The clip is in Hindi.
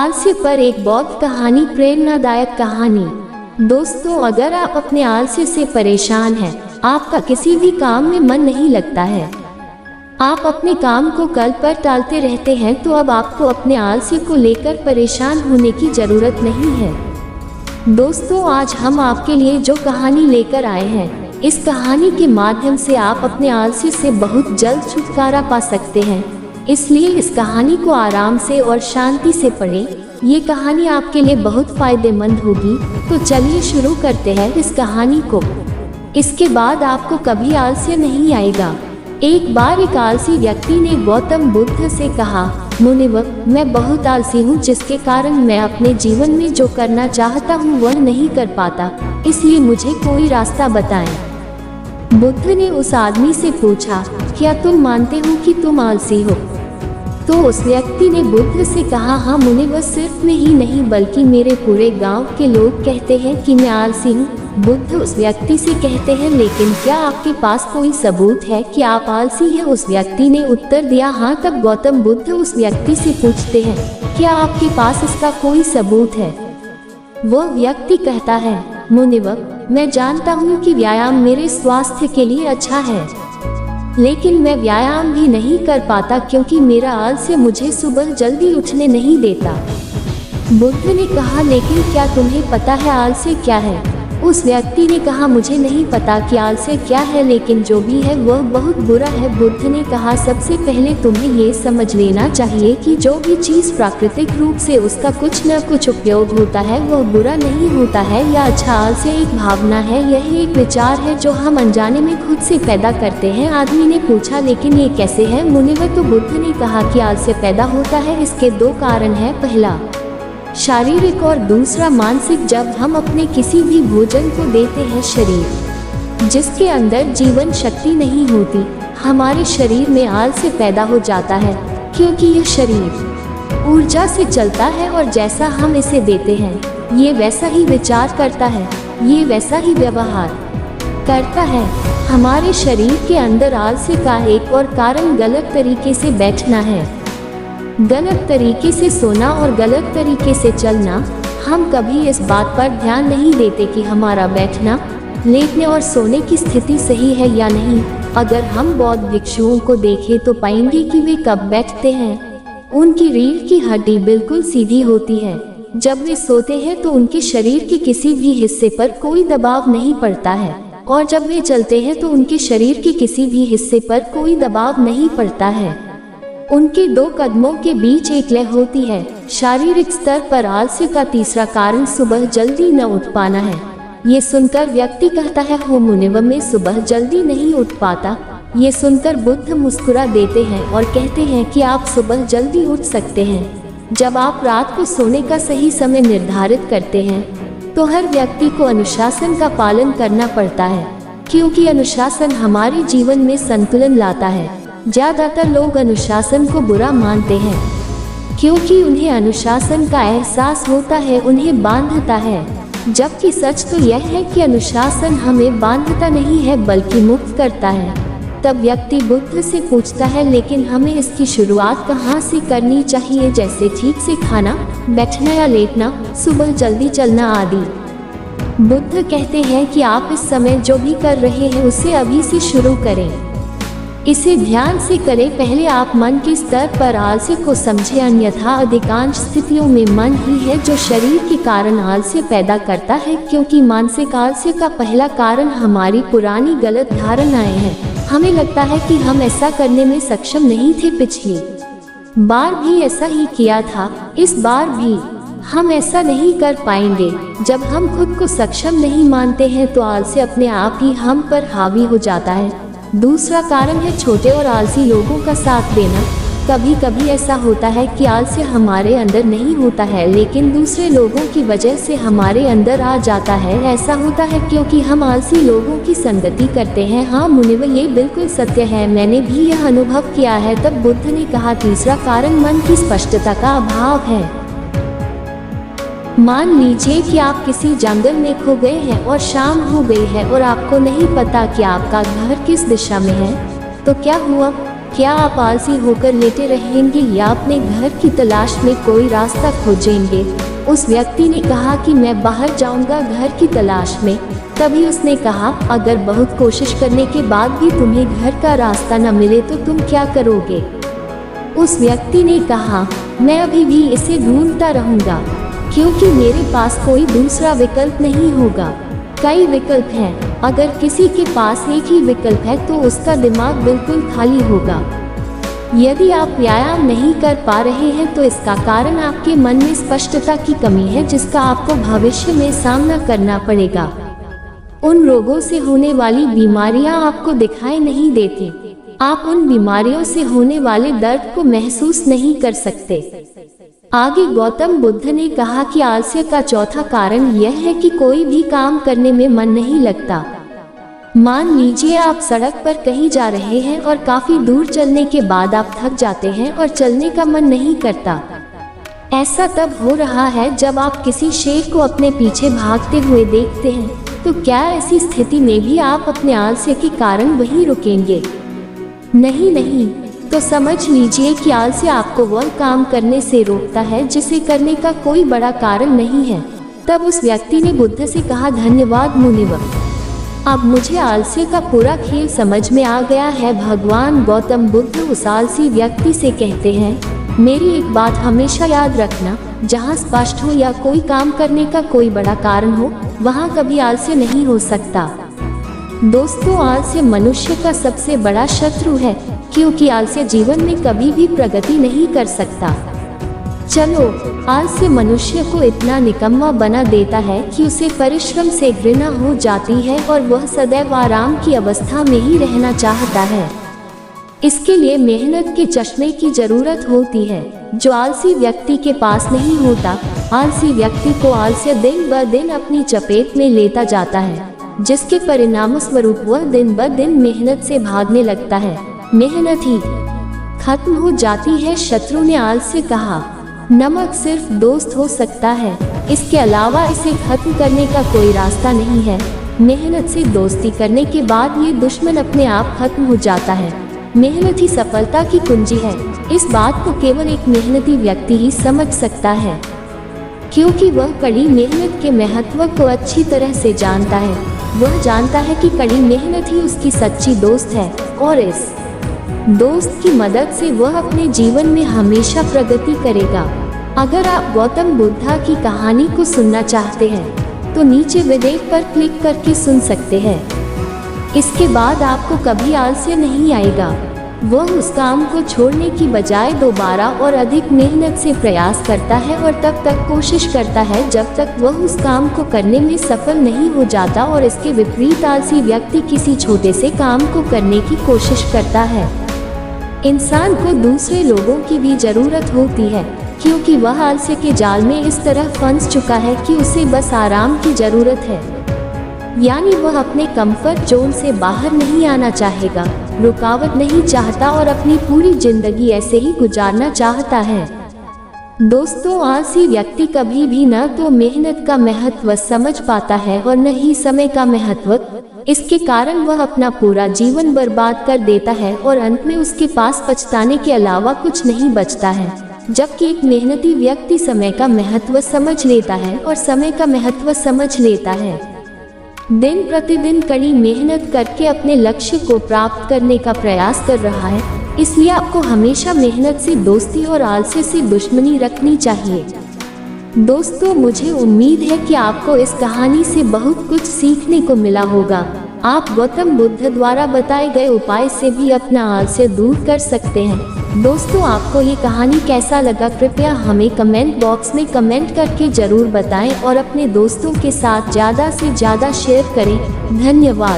आलस्य पर एक बौद्ध कहानी, प्रेरणादायक कहानी। दोस्तों, अगर आप अपने आलस्य से परेशान हैं, आपका किसी भी काम में मन नहीं लगता है, आप अपने काम को कल पर टालते रहते हैं, तो अब आपको अपने आलस्य को लेकर परेशान होने की जरूरत नहीं है। दोस्तों, आज हम आपके लिए जो कहानी लेकर आए हैं, इस कहानी के माध्यम से आप अपने आलस्य से बहुत जल्द छुटकारा पा सकते हैं। इसलिए इस कहानी को आराम से और शांति से पढ़ें। ये कहानी आपके लिए बहुत फायदेमंद होगी। तो चलिए शुरू करते हैं इस कहानी को। इसके बाद आपको कभी आलस्य नहीं आएगा। एक बार एक आलसी व्यक्ति ने गौतम बुद्ध से कहा, मुनिवर, मैं बहुत आलसी हूँ, जिसके कारण मैं अपने जीवन में जो करना चाहता हूँ वह नहीं कर पाता, इसलिए मुझे कोई रास्ता बताएं। बुद्ध ने उस आदमी से पूछा, क्या तुम मानते हो कि तुम आलसी हो? तो उस व्यक्ति ने बुद्ध से कहा, हाँ मुनिवर, सिर्फ मैं ही नहीं बल्कि मेरे पूरे गांव के लोग कहते हैं कि मैं आलसी हूँ। बुद्ध उस व्यक्ति से कहते हैं, लेकिन क्या आपके पास कोई सबूत है कि आप आलसी हैं? उस व्यक्ति ने उत्तर दिया, हाँ। तब गौतम बुद्ध उस व्यक्ति से पूछते हैं, क्या आपके पास इसका कोई सबूत है? वह व्यक्ति कहता है, मुनिवर, मैं जानता हूँ कि व्यायाम मेरे स्वास्थ्य के लिए अच्छा है, लेकिन मैं व्यायाम भी नहीं कर पाता क्योंकि मेरा आलस्य मुझे सुबह जल्दी उठने नहीं देता। बुद्ध ने कहा, लेकिन क्या तुम्हें पता है आलस्य क्या है? उस व्यक्ति ने कहा, मुझे नहीं पता कि आलस्य क्या है, लेकिन जो भी है वह बहुत बुरा है। बुद्ध ने कहा, सबसे पहले तुम्हें ये समझ लेना चाहिए कि जो भी चीज़ प्राकृतिक रूप से उसका कुछ न कुछ उपयोग होता है वह बुरा नहीं होता है या अच्छा। आलस्य एक भावना है, यह एक विचार है जो हम अनजाने में खुद से पैदा करते हैं। आदमी ने पूछा, लेकिन ये कैसे है मुनिवर? तो बुद्ध ने कहा कि आलस्य पैदा होता है, इसके दो कारण हैं। पहला शारीरिक और दूसरा मानसिक। जब हम अपने किसी भी भोजन को देते हैं शरीर जिसके अंदर जीवन शक्ति नहीं होती, हमारे शरीर में आलस्य पैदा हो जाता है, क्योंकि यह शरीर ऊर्जा से चलता है और जैसा हम इसे देते हैं ये वैसा ही विचार करता है, ये वैसा ही व्यवहार करता है। हमारे शरीर के अंदर आलस्य का एक और कारण गलत तरीके से बैठना है, गलत तरीके से सोना और गलत तरीके से चलना। हम कभी इस बात पर ध्यान नहीं देते कि हमारा बैठना, लेटने और सोने की स्थिति सही है या नहीं। अगर हम बौद्ध भिक्षुओं को देखें तो पाएंगे कि वे कब बैठते हैं, उनकी रीढ़ की हड्डी बिल्कुल सीधी होती है। जब वे सोते हैं तो उनके शरीर के किसी भी हिस्से पर कोई दबाव नहीं पड़ता है, और जब वे चलते हैं तो उनके शरीर के किसी भी हिस्से पर कोई दबाव नहीं पड़ता है। उनके दो कदमों के बीच एक लय होती है। शारीरिक स्तर पर आलस्य का तीसरा कारण सुबह जल्दी न उठ पाना है। ये सुनकर व्यक्ति कहता है, हो मुनिवर, मैं सुबह जल्दी नहीं उठ पाता। ये सुनकर बुद्ध मुस्कुरा देते हैं और कहते हैं कि आप सुबह जल्दी उठ सकते हैं जब आप रात को सोने का सही समय निर्धारित करते हैं। तो हर व्यक्ति को अनुशासन का पालन करना पड़ता है, क्योंकि अनुशासन हमारे जीवन में संतुलन लाता है। ज्यादातर लोग अनुशासन को बुरा मानते हैं, क्योंकि उन्हें अनुशासन का एहसास होता है, उन्हें बांधता है। जबकि सच तो यह है कि अनुशासन हमें बांधता नहीं है बल्कि मुक्त करता है। तब व्यक्ति बुद्ध से पूछता है, लेकिन हमें इसकी शुरुआत कहाँ से करनी चाहिए, जैसे ठीक से खाना, बैठना या लेटना, सुबह जल्दी चलना आदि। बुद्ध कहते हैं कि आप इस समय जो भी कर रहे हैं उसे अभी से शुरू करें, इसे ध्यान से करें। पहले आप मन के स्तर पर आलस्य को समझें, अन्यथा अधिकांश स्थितियों में मन ही है जो शरीर के कारण आलस्य पैदा करता है, क्योंकि मानसिक आलस्य का पहला कारण हमारी पुरानी गलत धारणाएं हैं। हमें लगता है कि हम ऐसा करने में सक्षम नहीं थे, पिछली बार भी ऐसा ही किया था, इस बार भी हम ऐसा नहीं कर पाएंगे। जब हम खुद को सक्षम नहीं मानते हैं तो आलस्य अपने आप ही हम पर हावी हो जाता है। दूसरा कारण है छोटे और आलसी लोगों का साथ देना। कभी कभी ऐसा होता है कि आलस्य हमारे अंदर नहीं होता है, लेकिन दूसरे लोगों की वजह से हमारे अंदर आ जाता है। ऐसा होता है क्योंकि हम आलसी लोगों की संगति करते हैं। हाँ मुनिवर, ये बिल्कुल सत्य है, मैंने भी यह अनुभव किया है। तब बुद्ध ने कहा, तीसरा कारण मन की स्पष्टता का अभाव है। मान लीजिए कि आप किसी जंगल में खो गए हैं और शाम हो गई है और आपको नहीं पता कि आपका घर किस दिशा में है, तो क्या हुआ? क्या आप आलसी होकर लेटे रहेंगे या अपने घर की तलाश में कोई रास्ता खोजेंगे? उस व्यक्ति ने कहा कि मैं बाहर जाऊंगा घर की तलाश में। तभी उसने कहा, अगर बहुत कोशिश करने के बाद भी तुम्हें घर का रास्ता न मिले तो तुम क्या करोगे? उस व्यक्ति ने कहा, मैं अभी भी इसे ढूंढता रहूंगा, क्योंकि मेरे पास कोई दूसरा विकल्प नहीं होगा। कई विकल्प हैं, अगर किसी के पास एक ही विकल्प है तो उसका दिमाग बिल्कुल खाली होगा। यदि आप व्यायाम नहीं कर पा रहे हैं तो इसका कारण आपके मन में स्पष्टता की कमी है, जिसका आपको भविष्य में सामना करना पड़ेगा। उन रोगों से होने वाली बीमारियां आपको दिखाई नहीं देती। आप उन बीमारियों से होने वाले दर्द को महसूस नहीं कर सकते। आगे गौतम बुद्ध ने कहा कि आलस्य का चौथा कारण यह है कि कोई भी काम करने में मन नहीं लगता। मान लीजिए आप सड़क पर कहीं जा रहे हैं और काफी दूर चलने के बाद आप थक जाते हैं और चलने का मन नहीं करता। ऐसा तब हो रहा है जब आप किसी शेर को अपने पीछे भागते हुए देखते हैं। तो क्या ऐसी स्थिति में भी आप अपने आलस्य के कारण वहीं रुकेंगे? नहीं, तो समझ लीजिए कि आलस्य आपको वह काम करने से रोकता है जिसे करने का कोई बड़ा कारण नहीं है। तब उस व्यक्ति ने बुद्ध से कहा, धन्यवाद मुनिवर, अब मुझे आलस्य का पूरा खेल समझ में आ गया है। भगवान गौतम बुद्ध उस आलसी व्यक्ति से कहते हैं, मेरी एक बात हमेशा याद रखना, जहाँ स्पष्ट हो या कोई काम करने का कोई बड़ा कारण हो, वहाँ कभी आलस्य नहीं हो सकता। दोस्तों, आलस्य मनुष्य का सबसे बड़ा शत्रु है, क्योंकि आलस्य जीवन में कभी भी प्रगति नहीं कर सकता। चलो, आलस्य मनुष्य को इतना निकम्मा बना देता है कि उसे परिश्रम से घृणा हो जाती है और वह सदैव आराम की अवस्था में ही रहना चाहता है। इसके लिए मेहनत के चश्मे की जरूरत होती है, जो आलसी व्यक्ति के पास नहीं होता। आलसी व्यक्ति को आलस्य दिन ब दिन अपनी चपेट में लेता जाता है, जिसके परिणाम स्वरूप वह दिन ब दिन मेहनत से भागने लगता है। मेहनत ही खत्म हो जाती है। शत्रु ने आलस्य से कहा, नमक सिर्फ दोस्त हो सकता है, इसके अलावा इसे खत्म करने का कोई रास्ता नहीं है। मेहनत से दोस्ती करने के बाद ये दुश्मन अपने आप खत्म हो जाता है। मेहनत ही सफलता की कुंजी है। इस बात को केवल एक मेहनती व्यक्ति ही समझ सकता है, क्योंकि वह कड़ी मेहनत के महत्व को अच्छी तरह से जानता है। वह जानता है कि कड़ी मेहनत ही उसकी सच्ची दोस्त है और इस दोस्त की मदद से वह अपने जीवन में हमेशा प्रगति करेगा। अगर आप गौतम बुद्ध की कहानी को सुनना चाहते हैं तो नीचे वीडियो पर क्लिक करके सुन सकते हैं। इसके बाद आपको कभी आलस्य नहीं आएगा। वह उस काम को छोड़ने की बजाय दोबारा और अधिक मेहनत से प्रयास करता है और तब तक कोशिश करता है जब तक वह उस काम को करने में सफल नहीं हो जाता। और इसके विपरीत आलसी व्यक्ति किसी छोटे से काम को करने की कोशिश करता है। इंसान को दूसरे लोगों की भी जरूरत होती है, क्योंकि वह आलस्य के जाल में इस तरह फंस चुका है कि उसे बस आराम की जरूरत है। यानी वह अपने कंफर्ट जोन से बाहर नहीं आना चाहेगा, रुकावट नहीं चाहता और अपनी पूरी जिंदगी ऐसे ही गुजारना चाहता है। दोस्तों, आलसी व्यक्ति कभी भी न तो मेहनत का महत्व समझ पाता है और न ही समय का महत्व। इसके कारण वह अपना पूरा जीवन बर्बाद कर देता है और अंत में उसके पास पछताने के अलावा कुछ नहीं बचता है। जबकि एक मेहनती व्यक्ति समय का महत्व समझ लेता है और समय का महत्व समझ लेता है। दिन प्रतिदिन कड़ी मेहनत करके अपने लक्ष्य को प्राप्त करने का प्रयास कर रहा है। इसलिए आपको हमेशा मेहनत से दोस्ती और आलस्य से दुश्मनी रखनी चाहिए। दोस्तों, मुझे उम्मीद है कि आपको इस कहानी से बहुत कुछ सीखने को मिला होगा। आप गौतम बुद्ध द्वारा बताए गए उपाय से भी अपना आलस्य दूर कर सकते हैं। दोस्तों, आपको ये कहानी कैसा लगा, कृपया हमें कमेंट बॉक्स में कमेंट करके जरूर बताएं और अपने दोस्तों के साथ ज़्यादा से ज़्यादा शेयर करें। धन्यवाद।